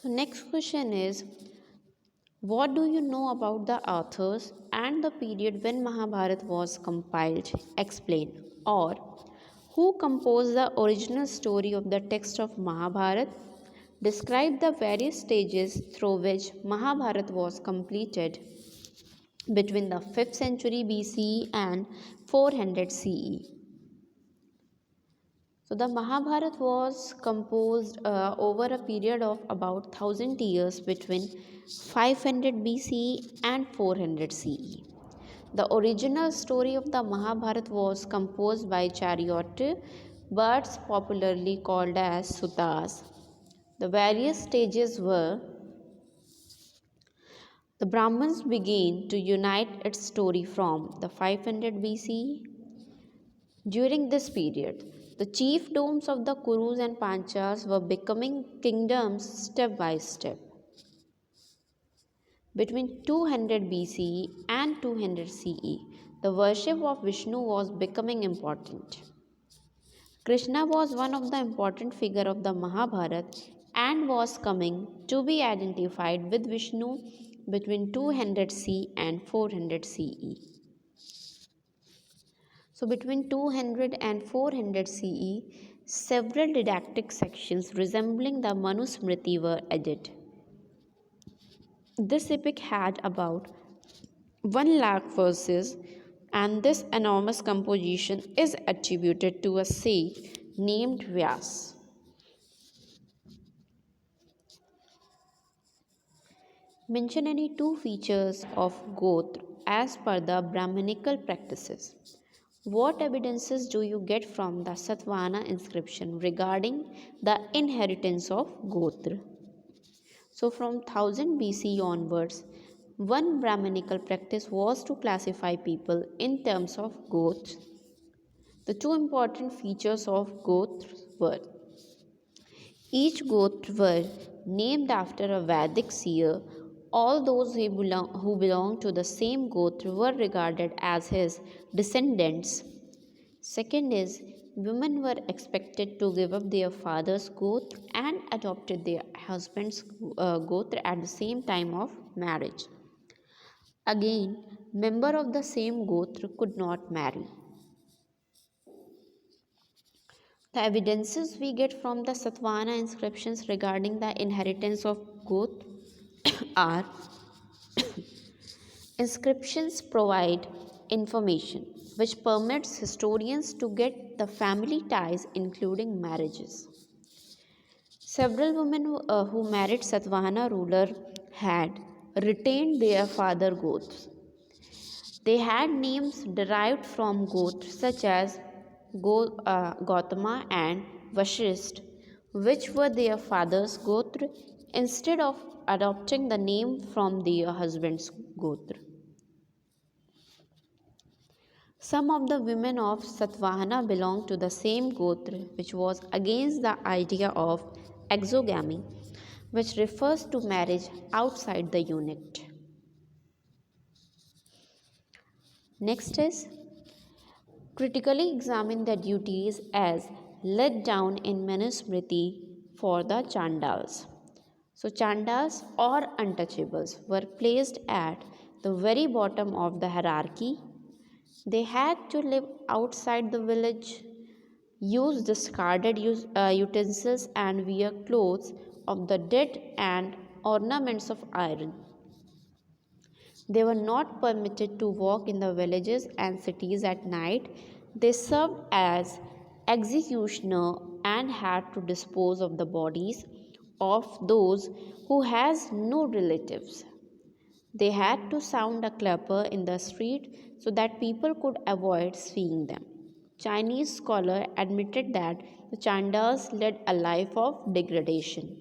So next question is, what do you know about the authors and the period when Mahabharata was compiled? Explain. Or who composed the original story of the text of Mahabharata? Describe the various stages through which Mahabharata was completed between the 5th century BCE and 400 CE. So the Mahabharata was composed over a period of about 1000 years between 500 BCE and 400 CE. The original story of the Mahabharata was composed by chariot birds popularly called as sutas. The various stages were: the Brahmins began to unite its story from the 500 BCE. During this period, the chiefdoms of the Kurus and Panchals were becoming kingdoms step by step. Between 200 BCE and 200 CE, the worship of Vishnu was becoming important. Krishna was one of the important figures of the Mahabharata and was coming to be identified with Vishnu between 200 CE and 400 CE. So between 200 and 400 CE, several didactic sections resembling the Manusmriti were added. This epic had about 1 lakh verses, and this enormous composition is attributed to a sage named Vyas. Mention any two features of Gotra as per the Brahminical practices. What evidences do you get from the Satvana inscription regarding the inheritance of Gotra? So, from 1000 BC onwards, one Brahminical practice was to classify people in terms of Gotra. The two important features of Gotra were: each Gotra were named after a Vedic seer. All those who belonged to the same Gotra were regarded as his descendants. Second is, women were expected to give up their father's Gotra and adopted their husband's Gotra at the same time of marriage. Again, members of the same Gotra could not marry. The evidences we get from the Satvana inscriptions regarding the inheritance of Gotra are: inscriptions provide information which permits historians to get the family ties, including marriages. Several women who married Satvana ruler had retained their father Goths. They had names derived from Goths such as Gautama and Vashist, which were their father's Gotra, instead of adopting the name from their husband's Gotra. Some of the women of Satvahana belonged to the same Gotra, which was against the idea of exogamy, which refers to marriage outside the unit. Next is, critically examine the duties as laid down in Manusmriti for the Chandals. So, Chandals or untouchables were placed at the very bottom of the hierarchy. They had to live outside the village, use discarded utensils, and wear clothes of the dead and ornaments of iron. They were not permitted to walk in the villages and cities at night. They served as executioner and had to dispose of the bodies of those who has no relatives. They had to sound a clapper in the street so that people could avoid seeing them. Chinese scholar admitted that the Chandas led a life of degradation.